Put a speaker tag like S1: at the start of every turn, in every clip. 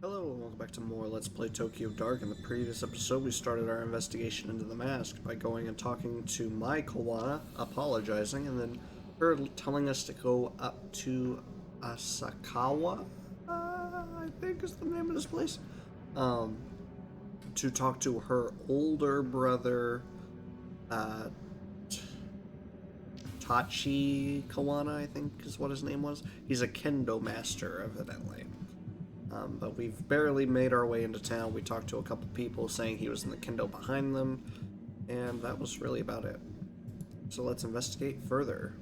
S1: Hello and welcome back to more Let's Play Tokyo Dark. In the previous episode, we started our investigation into the mask by going and talking to my Kawana, apologizing, and then her telling us to go up to Asakawa, I think is the name of this place, to talk to her older brother, uh, Tachi Kawana, I think is what his name was. He's a kendo master, evidently. But we've barely made our way into town. We talked to a couple people saying he was in the kendo behind them, and that was really about it. So let's investigate further.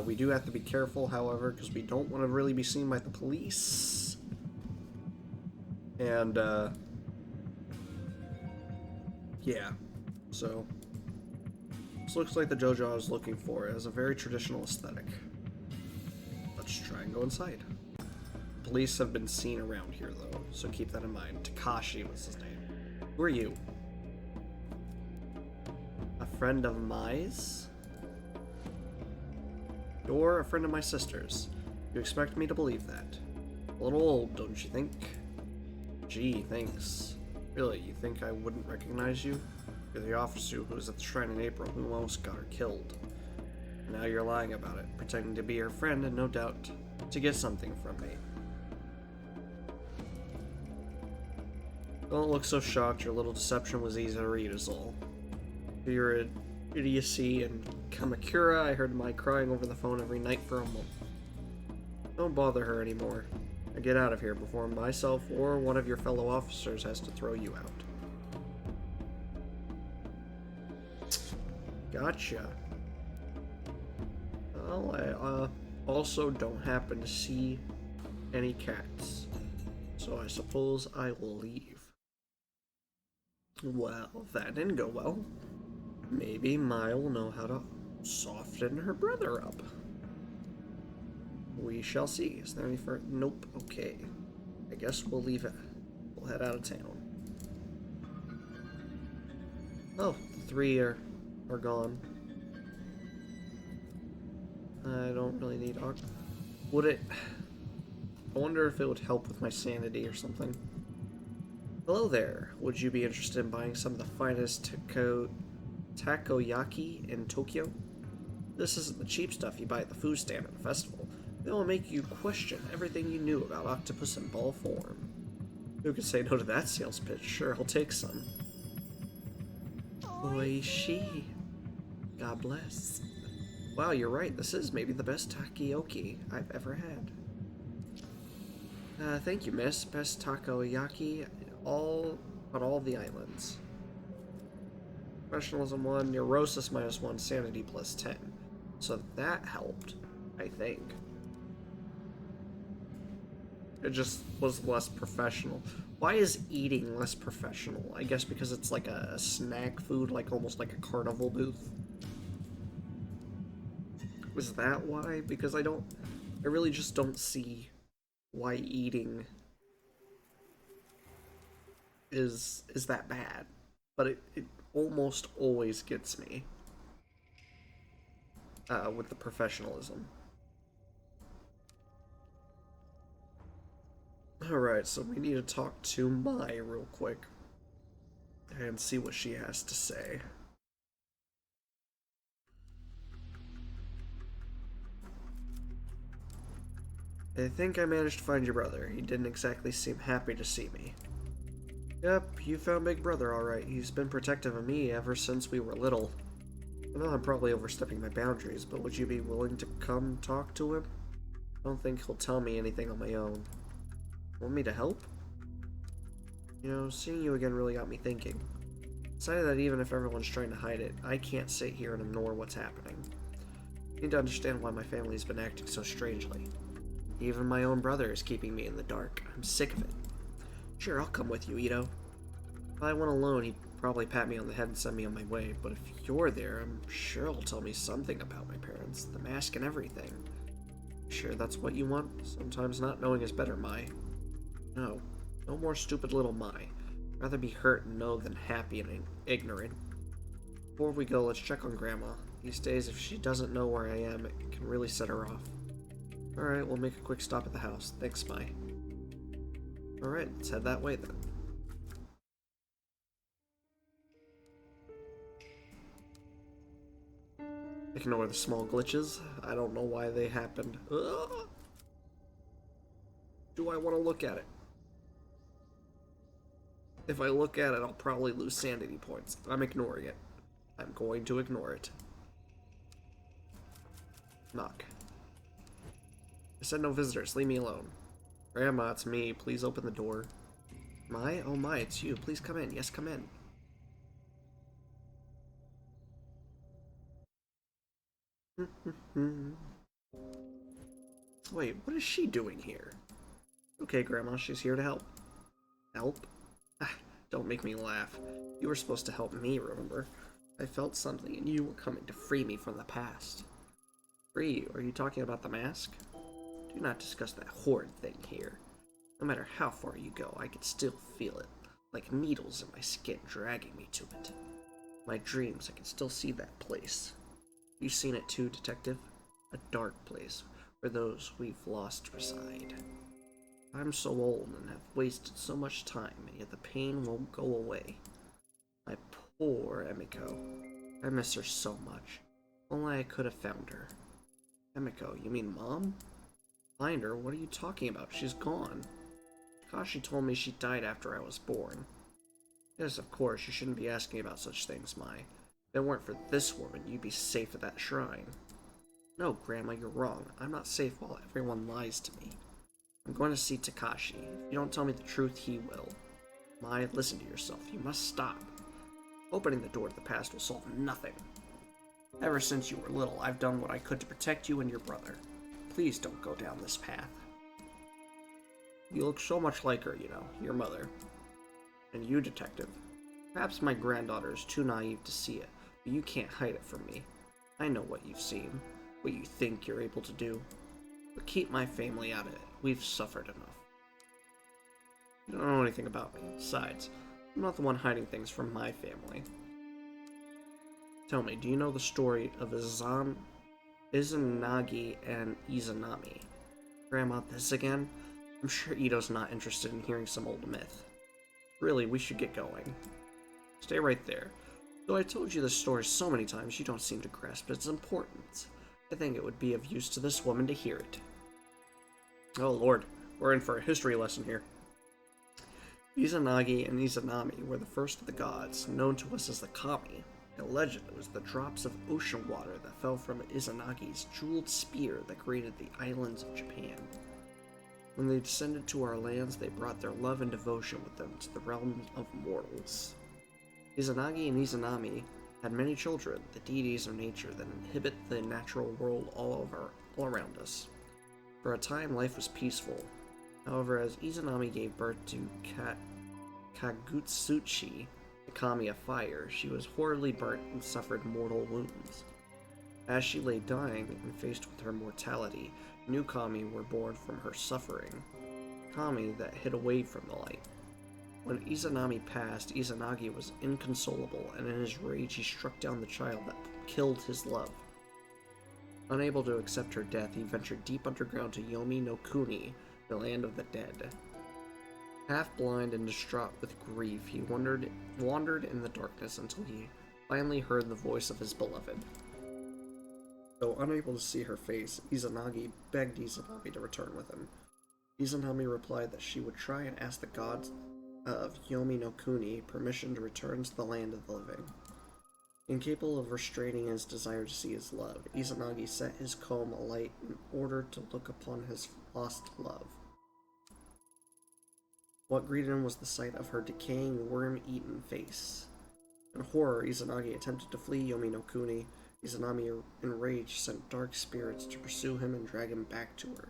S1: We do have to be careful, however, because we don't want to really be seen by the police. And, yeah. So, this looks like the dojo I was looking for. It has a very traditional aesthetic. Let's try and go inside. Police have been seen around here, though, so keep that in mind. Takashi was his name. Who are you? A friend of Mai's? You're a friend of my sister's. You expect me to believe that? A little old, don't you think? Gee, thanks. Really, you think I wouldn't recognize you? You're the officer who was at the shrine in April who almost got her killed. And now you're lying about it, pretending to be her friend and no doubt to get something from me. Don't look so shocked, your little deception was easy to read is all. Your idiocy and Kamakura, I heard Mai crying over the phone every night for a month. Don't bother her anymore. Now get out of here before myself or one of your fellow officers has to throw you out. Gotcha. Well, I also don't happen to see any cats, so I suppose I will leave. Well, that didn't go well. Maybe Mai will know how to soften her brother up. We shall see. Is there any further? Nope. Okay. I guess we'll leave it. We'll head out of town. Oh, the three are gone. I don't really need Would it? I wonder if it would help with my sanity or something. Hello there. Would you be interested in buying some of the finest takoyaki in Tokyo? This isn't the cheap stuff you buy at the food stand at the festival. It will make you question everything you knew about octopus in ball form. Who could say no to that sales pitch? Sure, I'll take some. Oishi. God bless. Wow, you're right. This is maybe the best takoyaki I've ever had. Thank you, miss. Best takoyaki on all the islands. Professionalism 1, neurosis -1, sanity +10. So that helped, I think. It just was less professional. Why is eating less professional? I guess because it's like a snack food, like almost like a carnival booth. Was that why? Because I really just don't see why eating is that bad. But it almost always gets me with the professionalism. Alright, so we need to talk to Mai real quick and see what she has to say. I think I managed to find your brother. He didn't exactly seem happy to see me. Yep, you found Big Brother alright. He's been protective of me ever since we were little. I know I'm probably overstepping my boundaries, but would you be willing to come talk to him? I don't think he'll tell me anything on my own. Want me to help? You know, seeing you again really got me thinking. Decided that even if everyone's trying to hide it, I can't sit here and ignore what's happening. I need to understand why my family's been acting so strangely. Even my own brother is keeping me in the dark. I'm sick of it. Sure, I'll come with you, Ito. If I went alone, he'd probably pat me on the head and send me on my way, but if you're there, I'm sure he'll tell me something about my parents, the mask and everything. Sure that's what you want? Sometimes not knowing is better, Mai. No. No more stupid little Mai. Rather be hurt and know than happy and ignorant. Before we go, let's check on Grandma. These days, if she doesn't know where I am, it can really set her off. Alright, we'll make a quick stop at the house. Thanks, Mai. Alright, let's head that way then. Ignore the small glitches. I don't know why they happened. Ugh. Do I want to look at it? If I look at it, I'll probably lose sanity points. I'm ignoring it. I'm going to ignore it. Knock. I said no visitors. Leave me alone. Grandma, it's me. Please open the door. My? Oh my, it's you. Please come in. Yes, come in. Wait, what is she doing here? Okay, Grandma, she's here to help. Help? Ah, don't make me laugh. You were supposed to help me, remember? I felt something and you were coming to free me from the past. Free you? Are you talking about the mask? Do not discuss that horrid thing here. No matter how far you go, I can still feel it, like needles in my skin dragging me to it. My dreams, I can still see that place. You seen it too, Detective? A dark place where those we've lost reside. I'm so old and have wasted so much time, and yet the pain won't go away. My poor Emiko. I miss her so much. Only I could have found her. Emiko, you mean Mom? Find her? What are you talking about? She's gone. Kashi told me she died after I was born. Yes, of course, you shouldn't be asking about such things, Mai. If it weren't for this woman, you'd be safe at that shrine. No, Grandma, you're wrong. I'm not safe while everyone lies to me. I'm going to see Takashi. If you don't tell me the truth, he will. Mai, listen to yourself. You must stop. Opening the door to the past will solve nothing. Ever since you were little, I've done what I could to protect you and your brother. Please don't go down this path. You look so much like her, you know, your mother. And you, Detective. Perhaps my granddaughter is too naive to see it, but you can't hide it from me. I know what you've seen, what you think you're able to do. But keep my family out of it. We've suffered enough. You don't know anything about me. Besides, I'm not the one hiding things from my family. Tell me, do you know the story of Izanagi and Izanami? Grandma, this again? I'm sure Ito's not interested in hearing some old myth. Really, we should get going. Stay right there. Though I told you this story so many times, you don't seem to grasp its importance. I think it would be of use to this woman to hear it. Oh lord, we're in for a history lesson here. Izanagi and Izanami were the first of the gods, known to us as the Kami. A legend was the drops of ocean water that fell from Izanagi's jeweled spear that created the islands of Japan. When they descended to our lands, they brought their love and devotion with them to the realm of mortals. Izanagi and Izanami had many children, the deities of nature that inhabit the natural world all around us. For a time, life was peaceful. However, as Izanami gave birth to Kagutsuchi, the Kami of Fire, she was horribly burnt and suffered mortal wounds. As she lay dying and faced with her mortality, new Kami were born from her suffering, Kami that hid away from the light. When Izanami passed, Izanagi was inconsolable, and in his rage he struck down the child that killed his love. Unable to accept her death, he ventured deep underground to Yomi no Kuni, the land of the dead. Half blind and distraught with grief, he wandered in the darkness until he finally heard the voice of his beloved. Though unable to see her face, Izanagi begged Izanami to return with him. Izanami replied that she would try and ask the gods of Yomi no Kuni permission to return to the land of the living. Incapable of restraining his desire to see his love, Izanagi set his comb alight in order to look upon his lost love. What greeted him was the sight of her decaying, worm-eaten face. In horror, Izanagi attempted to flee Yomi no Kuni. Izanami, enraged, sent dark spirits to pursue him and drag him back to her.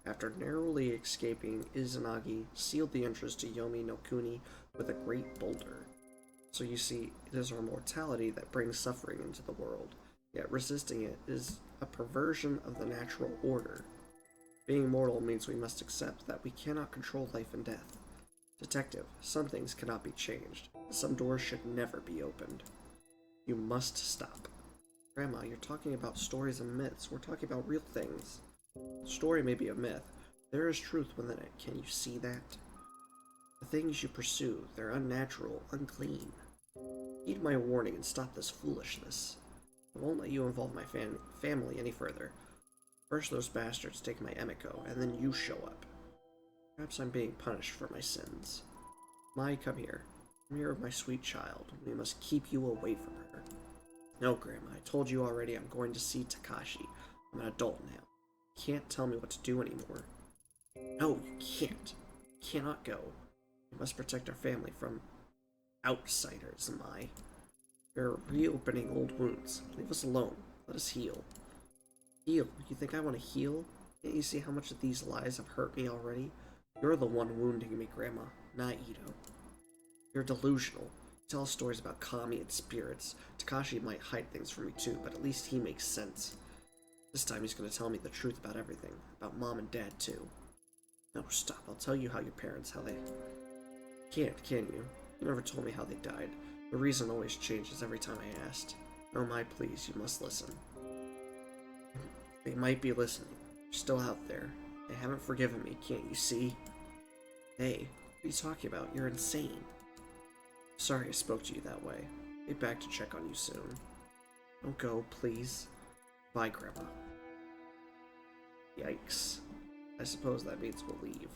S1: After narrowly escaping, Izanagi sealed the entrance to Yomi no Kuni with a great boulder. So you see, it is our mortality that brings suffering into the world, yet resisting it is a perversion of the natural order. Being mortal means we must accept that we cannot control life and death. Detective, some things cannot be changed, and some doors should never be opened. You must stop. Grandma, you're talking about stories and myths. We're talking about real things. The story may be a myth, There is truth within it. Can you see that? The things you pursue, they're unnatural, unclean. Heed my warning and stop this foolishness. I won't let you involve my family any further. First those bastards take my Emiko, and then you show up. Perhaps I'm being punished for my sins. Mai, come here. Come here with my sweet child. We must keep you away from her. No, Grandma, I told you already I'm going to see Takashi. I'm an adult now. You can't tell me what to do anymore. No, you can't. You cannot go. We must protect our family from outsiders, Mai. We're reopening old wounds. Leave us alone. Let us heal. Heal? You think I want to heal? Can't you see how much of these lies have hurt me already? You're the one wounding me, Grandma, not Ito. You're delusional. You tell stories about kami and spirits. Takashi might hide things from me too, but at least he makes sense. This time he's going to tell me the truth about everything. About Mom and Dad too. No, stop. I'll tell you how your parents, how they... Can't, can you? You never told me how they died. The reason always changes every time I asked. No, Mai, please, you must listen. They might be listening. They're still out there. They haven't forgiven me, can't you see? Hey, what are you talking about? You're insane. Sorry I spoke to you that way. I'll be back to check on you soon. Don't go, please. Bye, Grandma. Yikes. I suppose that means we'll leave.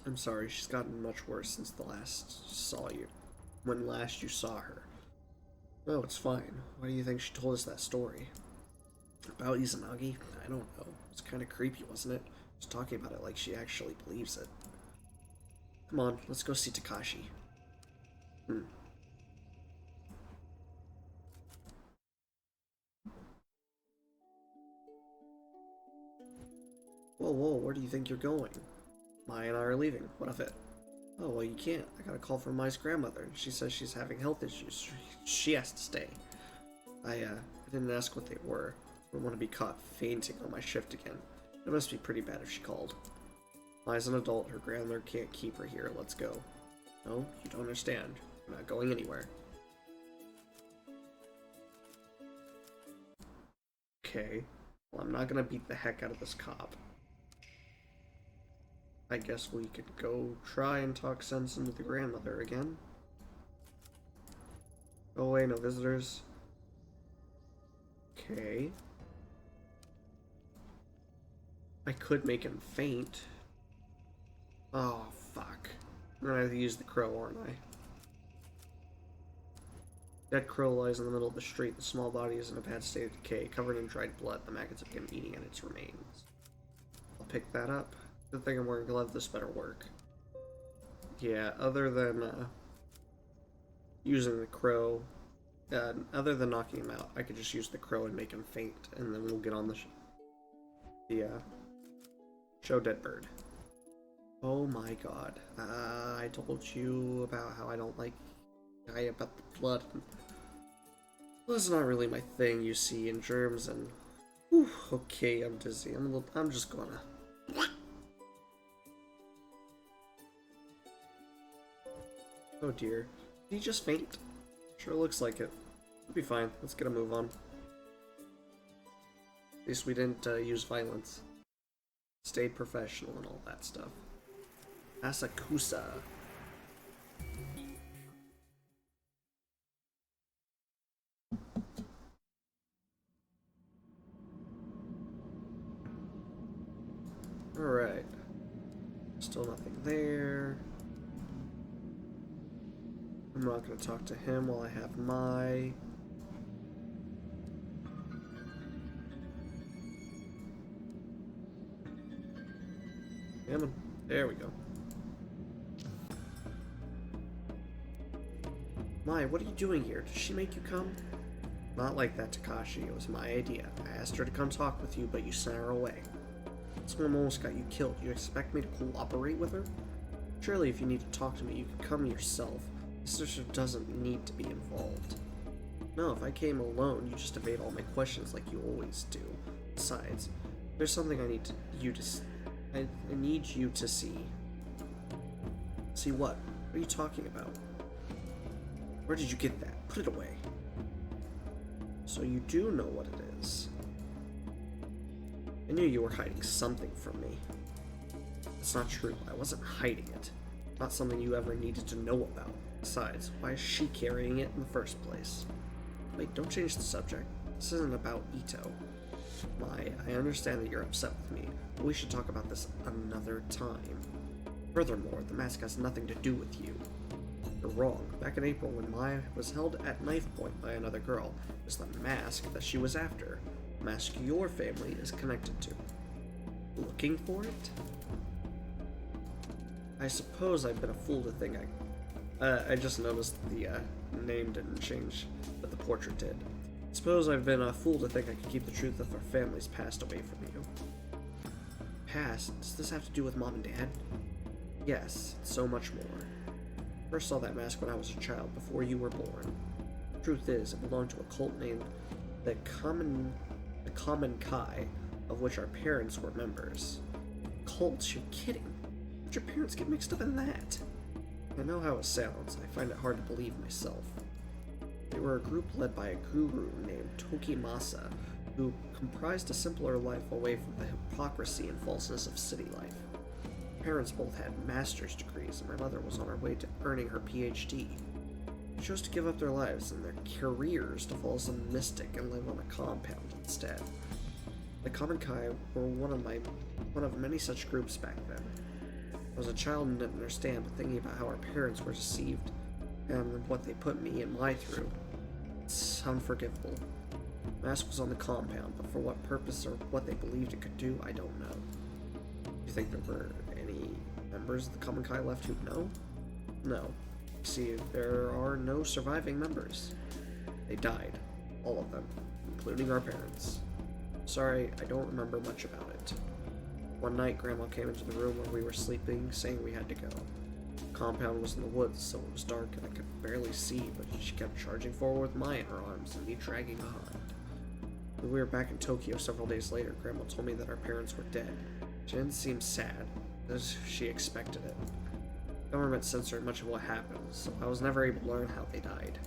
S1: I'm sorry, she's gotten much worse since the last saw you. When last you saw her. No, it's fine. Why do you think she told us that story? About Izanagi? I don't know. It's kind of creepy, wasn't it? Just talking about it like she actually believes it. Come on, let's go see Takashi. Whoa, whoa, where do you think you're going? Mai and I are leaving. What of it? Oh, well, you can't. I got a call from Mai's grandmother. She says she's having health issues. She has to stay. I didn't ask what they were. I don't want to be caught fainting on my shift again. It must be pretty bad if she called. Mai's an adult. Her grandmother can't keep her here. Let's go. No, you don't understand. I'm not going anywhere. Okay. Well, I'm not gonna beat the heck out of this cop. I guess we could go try and talk sense into the grandmother again. Go away, no visitors. Okay. I could make him faint. Oh, fuck. I'm gonna have to use the crow, aren't I? Dead crow lies in the middle of the street. The small body is in a bad state of decay, covered in dried blood. The maggots have been eating at its remains. I'll pick that up. Good thing I'm wearing gloves, this better work. Yeah, other than using the crow, other than knocking him out, I could just use the crow and make him faint, and then we'll get on the show dead bird. Oh my god. I told you about how I don't like about the blood. Blood's not really my thing, you see, in germs, and whew, okay, I'm dizzy. I'm just gonna. Oh dear. Did he just faint? Sure looks like it. It'll be fine. Let's get a move on. At least we didn't use violence. Stayed professional and all that stuff. Asakusa. Alright. Still nothing there. I'm not going to talk to him while I have my... Damn it. There we go. Mai, what are you doing here? Did she make you come? Not like that, Takashi. It was my idea. I asked her to come talk with you, but you sent her away. This one almost got you killed. You expect me to cooperate with her? Surely if you need to talk to me, you can come yourself. My sister doesn't need to be involved. No, if I came alone, you just evade all my questions like you always do. Besides, there's something I need I need you to see. See what? What are you talking about? Where did you get that? Put it away. So you do know what it is. I knew you were hiding something from me. That's not true. I wasn't hiding it. Not something you ever needed to know about. Besides, why is she carrying it in the first place? Wait, don't change the subject. This isn't about Ito. I understand that you're upset with me, but we should talk about this another time. Furthermore, the mask has nothing to do with you. You're wrong. Back in April, when Mai was held at knife point by another girl, it was the mask that she was after. The mask your family is connected to. Looking for it? I suppose I've been a fool to think I just noticed the name didn't change, but the portrait did. Suppose I've been a fool to think I could keep the truth of our family's past away from you. Past? Does this have to do with Mom and Dad? Yes, so much more. First saw that mask when I was a child, before you were born. Truth is, it belonged to a cult named the Common Kai, of which our parents were members. Cults? You're kidding. How'd your parents get mixed up in that? I know how it sounds. I find it hard to believe myself. They were a group led by a guru named Tokimasa, who comprised a simpler life away from the hypocrisy and falseness of city life. My parents both had master's degrees, and my mother was on her way to earning her PhD. They chose to give up their lives and their careers to follow some mystic and live on a compound instead. The Common Kai were one of many such groups back then. I was a child and didn't understand, but thinking about how our parents were deceived and what they put me and Mai through, it's unforgivable. The mask was on the compound, but for what purpose or what they believed it could do, I don't know. Do you think there were any members of the Common Kai left who'd know? No. See, there are no surviving members. They died. All of them, including our parents. Sorry, I don't remember much about it. One night, Grandma came into the room where we were sleeping, saying we had to go. The compound was in the woods, so it was dark and I could barely see, but she kept charging forward with Mai in her arms and me dragging behind. When we were back in Tokyo several days later, Grandma told me that our parents were dead. She didn't seem sad, as she expected it. The government censored much of what happened, so I was never able to learn how they died.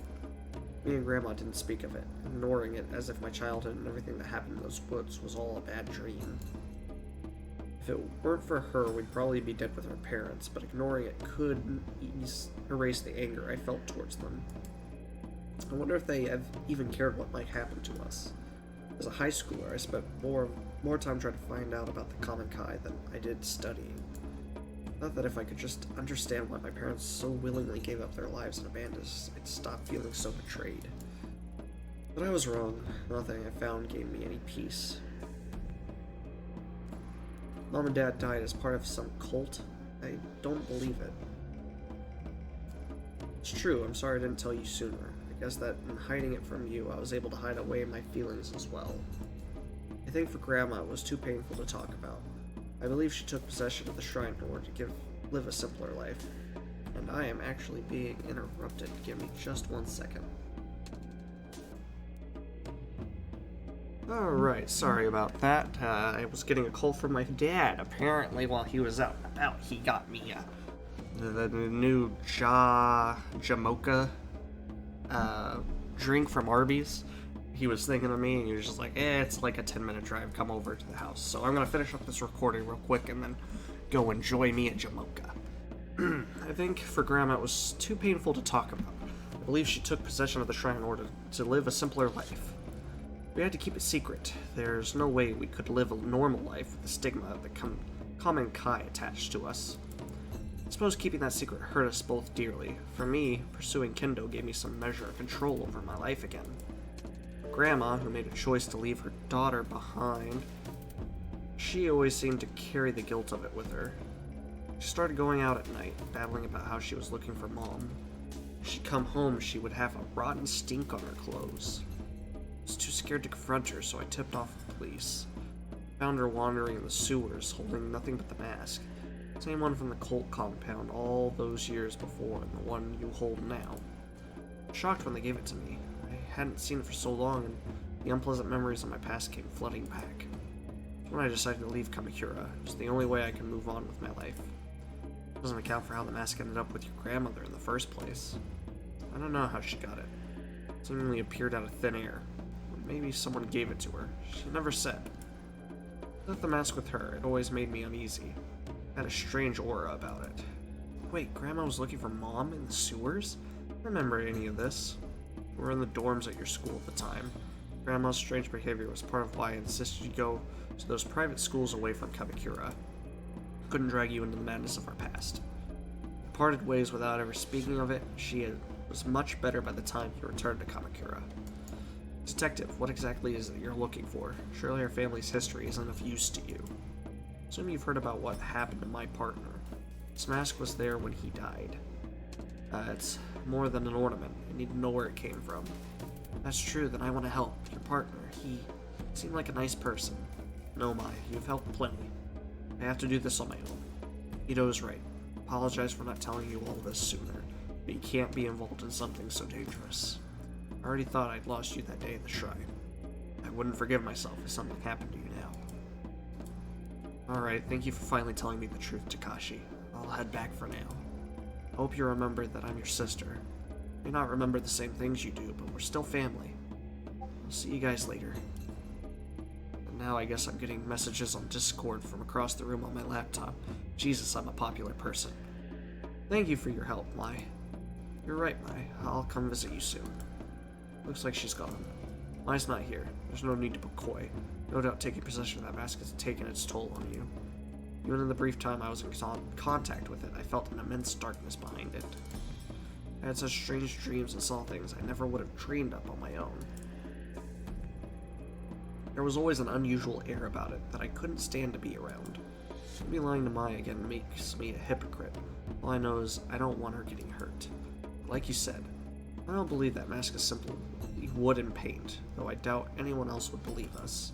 S1: Me and Grandma didn't speak of it, ignoring it as if my childhood and everything that happened in those woods was all a bad dream. If it weren't for her, we'd probably be dead with our parents, but ignoring it could erase the anger I felt towards them. I wonder if they have even cared what might happen to us. As a high schooler, I spent more time trying to find out about the Common Kai than I did studying. I thought that if I could just understand why my parents so willingly gave up their lives and abandoned us, I'd stop feeling so betrayed. But I was wrong. Nothing I found gave me any peace. Mom and Dad died as part of some cult? I don't believe it. It's true, I'm sorry I didn't tell you sooner. I guess that in hiding it from you, I was able to hide away my feelings as well. I think for Grandma it was too painful to talk about. I believe she took possession of the shrine in order to live a simpler life. And I am actually being interrupted. Give me just 1 second. Alright, sorry about that. I was getting a call from my dad. Apparently, while he was out and about, he got me the new Jamocha drink from Arby's. He was thinking of me, and he was just like, it's like a 10-minute drive. Come over to the house. So I'm going to finish up this recording real quick and then go enjoy me a Jamocha. I think for Grandma it was too painful to talk about. I believe she took possession of the shrine in order to live a simpler life. We had to keep it secret. There's no way we could live a normal life with the stigma of the Common Kai attached to us. I suppose keeping that secret hurt us both dearly. For me, pursuing Kendo gave me some measure of control over my life again. Grandma, who made a choice to leave her daughter behind, she always seemed to carry the guilt of it with her. She started going out at night, babbling about how she was looking for Mom. When she'd come home, she would have a rotten stink on her clothes. I was too scared to confront her, so I tipped off the police. Found her wandering in the sewers, holding nothing but the mask. Same one from the cult compound all those years before, and the one you hold now. I was shocked when they gave it to me. I hadn't seen it for so long, and the unpleasant memories of my past came flooding back. When I decided to leave Kamakura, it was the only way I could move on with my life. It doesn't account for how the mask ended up with your grandmother in the first place. I don't know how she got it. It seemingly appeared out of thin air. Maybe someone gave it to her. She never said. With the mask with her, it always made me uneasy. It had a strange aura about it. Wait, Grandma was looking for Mom in the sewers? I don't remember any of this. We were in the dorms at your school at the time. Grandma's strange behavior was part of why I insisted you go to those private schools away from Kamakura. I couldn't drag you into the madness of our past. We parted ways without ever speaking of it. Was much better by the time you returned to Kamakura. Detective, what exactly is it you're looking for? Surely our family's history isn't of use to you. Assume you've heard about what happened to my partner. This mask was there when he died. It's more than an ornament. I need to know where it came from. That's true, then I want to help. Your partner, he seemed like a nice person. No, Mai, you've helped plenty. I have to do this on my own. Ito is right. Apologize for not telling you all this sooner, but you can't be involved in something so dangerous. I already thought I'd lost you that day at the shrine. I wouldn't forgive myself if something happened to you now. Alright, thank you for finally telling me the truth, Takashi. I'll head back for now. I hope you remember that I'm your sister. I may not remember the same things you do, but we're still family. I'll see you guys later. And now I guess I'm getting messages on Discord from across the room on my laptop. Jesus, I'm a popular person. Thank you for your help, Mai. You're right, Mai. I'll come visit you soon. Looks like she's gone. Mai's not here. There's no need to be coy. No doubt taking possession of that mask has taken its toll on you. Even in the brief time I was in contact with it, I felt an immense darkness behind it. I had such strange dreams and saw things I never would have dreamed up on my own. There was always an unusual air about it that I couldn't stand to be around. Maybe lying to Mai again makes me a hypocrite. All I know is I don't want her getting hurt. Like you said, I don't believe that mask is simply wood and paint, though I doubt anyone else would believe us.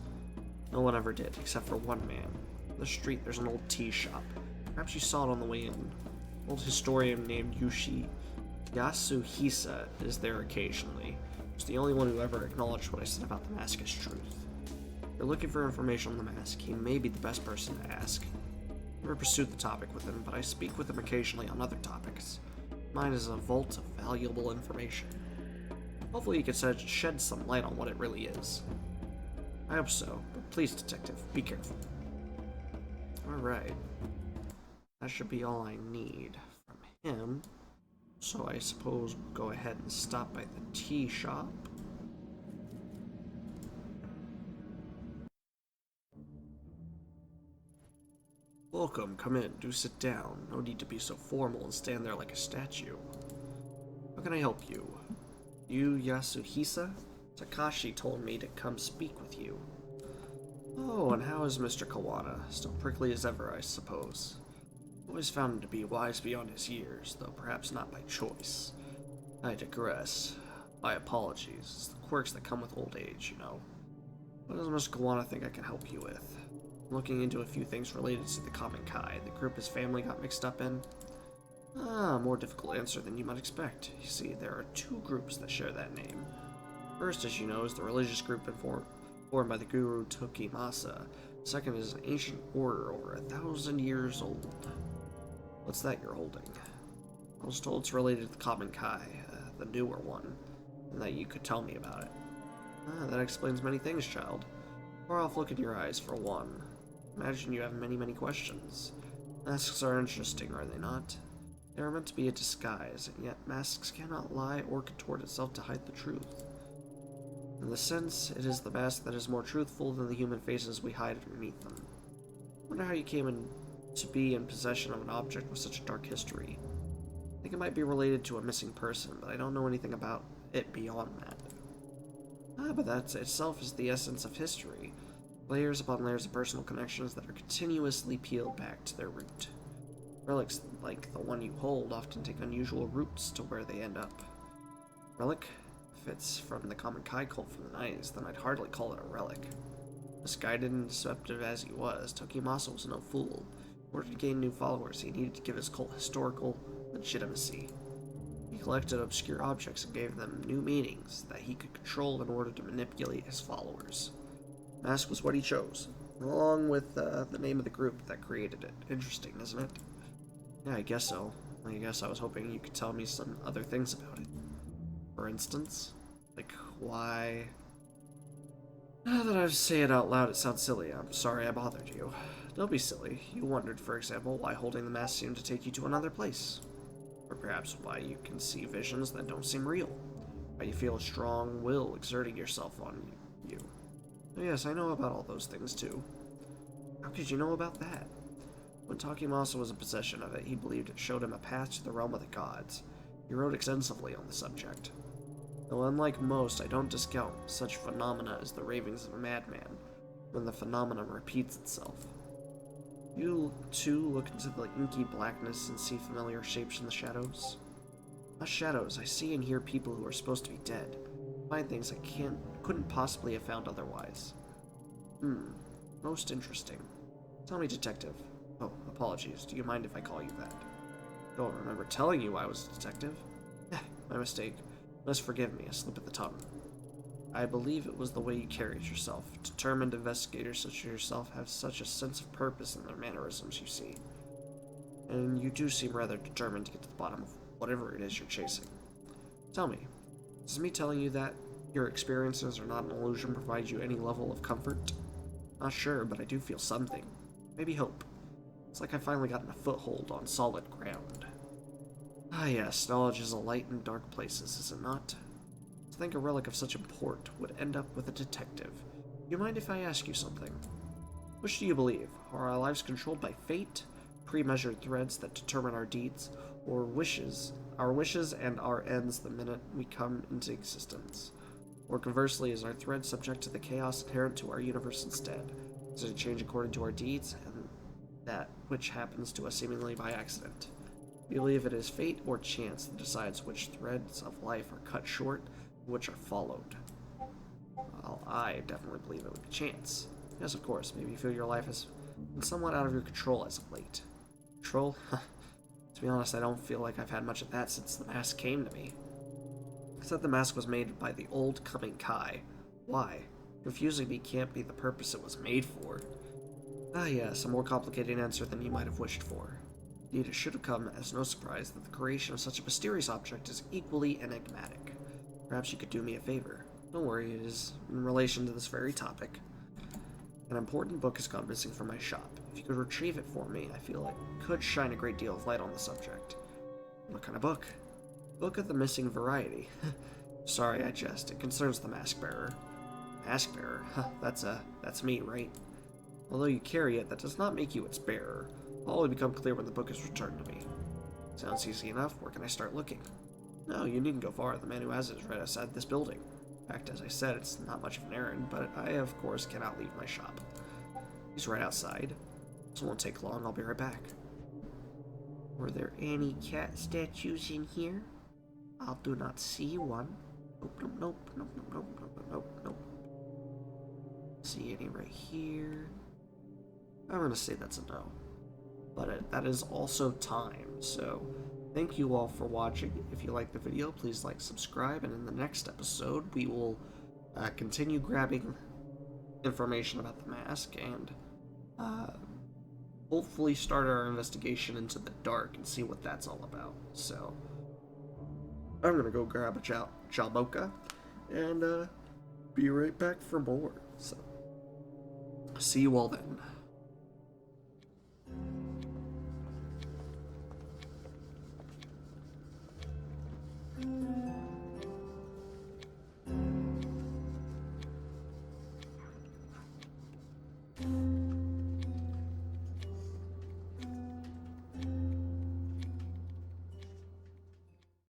S1: No one ever did, except for one man. On the street, there's an old tea shop. Perhaps you saw it on the way in. An old historian named Yasuhisa is there occasionally. He's the only one who ever acknowledged what I said about the mask as truth. If you're looking for information on the mask, he may be the best person to ask. I never pursued the topic with him, but I speak with him occasionally on other topics. Mine is a vault of valuable information. Hopefully you can shed some light on what it really is. I hope so, but please, Detective, be careful. Alright. That should be all I need from him. So I suppose we'll go ahead and stop by the tea shop. Welcome, come in, do sit down. No need to be so formal and stand there like a statue. How can I help you? You Yasuhisa? Takashi told me to come speak with you. Oh, and how is Mr. Kawana? Still prickly as ever, I suppose. Always found him to be wise beyond his years, though perhaps not by choice. I digress. My apologies. It's the quirks that come with old age, you know. What does Mr. Kawana think I can help you with? I'm looking into a few things related to the Common Kai, the group his family got mixed up in. Ah, more difficult answer than you might expect. You see, there are two groups that share that name. First, as you know, is the religious group formed by the Guru Tokimasa. Second is an ancient order over 1,000 years old. What's that you're holding? I was told it's related to the Common Kai, the newer one, and that you could tell me about it. Ah, that explains many things, child. Far off look in your eyes, for one. Imagine you have many, many questions. Masks are interesting, are they not? They are meant to be a disguise, and yet masks cannot lie or contort itself to hide the truth. In the sense, it is the mask that is more truthful than the human faces we hide underneath them. I wonder how you came to be in possession of an object with such a dark history. I think it might be related to a missing person, but I don't know anything about it beyond that. Ah, but that itself is the essence of history. Layers upon layers of personal connections that are continuously peeled back to their root. Relics like the one you hold often take unusual routes to where they end up. Relic? If it's from the Common Kai cult from the 90s, then I'd hardly call it a relic. Misguided and deceptive as he was, Tokimasa was no fool. In order to gain new followers, he needed to give his cult historical legitimacy. He collected obscure objects and gave them new meanings that he could control in order to manipulate his followers. Mask was what he chose, along with the name of the group that created it. Interesting, isn't it? Yeah, I guess so. I guess I was hoping you could tell me some other things about it. For instance, like why Now that I say it out loud, it sounds silly. I'm sorry I bothered you. Don't be silly. You wondered, for example, why holding the mask seemed to take you to another place. Or perhaps why you can see visions that don't seem real. Why you feel a strong will exerting yourself on you. Oh, yes, I know about all those things too. How could you know about that? When Takemasa was in possession of it, he believed it showed him a path to the realm of the gods. He wrote extensively on the subject. Though unlike most, I don't discount such phenomena as the ravings of a madman, when the phenomenon repeats itself. You, too, look into the inky blackness and see familiar shapes in the shadows? Not shadows, I see and hear people who are supposed to be dead. I find things I couldn't possibly have found otherwise. Most interesting. Tell me, detective. Oh, apologies, do you mind if I call you that? Don't remember telling you I was a detective. My mistake. Must forgive me, a slip of the tongue. I believe it was the way you carried yourself. Determined investigators such as yourself have such a sense of purpose in their mannerisms, you see. And you do seem rather determined to get to the bottom of whatever it is you're chasing. Tell me, does me telling you that your experiences are not an illusion provide you any level of comfort? Not sure, but I do feel something. Maybe hope. It's like I've finally gotten a foothold on solid ground. Ah yes, knowledge is a light in dark places, is it not? To think a relic of such import would end up with a detective. Do you mind if I ask you something? Which do you believe? Are our lives controlled by fate, pre-measured threads that determine our deeds, or our wishes and our ends the minute we come into existence? Or conversely, is our thread subject to the chaos inherent to our universe instead? Does it change according to our deeds, and that which happens to us seemingly by accident? Do you believe it is fate or chance that decides which threads of life are cut short and which are followed? Well, I definitely believe it would be chance. Yes, of course, maybe you feel your life has been somewhat out of your control as of late. Control? To be honest, I don't feel like I've had much of that since the mask came to me. Except the mask was made by the old coming Kai. Why? Confusing me can't be the purpose it was made for. Ah yes, a more complicated answer than you might have wished for. Indeed, it should have come as no surprise that the creation of such a mysterious object is equally enigmatic. Perhaps you could do me a favor. Don't worry, it is in relation to this very topic. An important book has gone missing from my shop. If you could retrieve it for me, I feel it could shine a great deal of light on the subject. What kind of book? Book of the missing variety. Sorry, I jest. It concerns the mask bearer. Mask bearer? That's me, right? Although you carry it, that does not make you its bearer. It'll only become clear when the book is returned to me. Sounds easy enough. Where can I start looking? No, you needn't go far. The man who has it is right outside this building. In fact, as I said, it's not much of an errand, but I, of course, cannot leave my shop. He's right outside. This won't take long. I'll be right back. Were there any cat statues in here? I do not see one. Nope. See any right here? I'm gonna say that's a no. But that is also time, so thank you all for watching. If you liked the video, please like, subscribe, and in the next episode, we will continue grabbing information about the mask and hopefully start our investigation into the dark and see what that's all about. So, I'm gonna go grab a Jalboka and be right back for more. So, see you all then.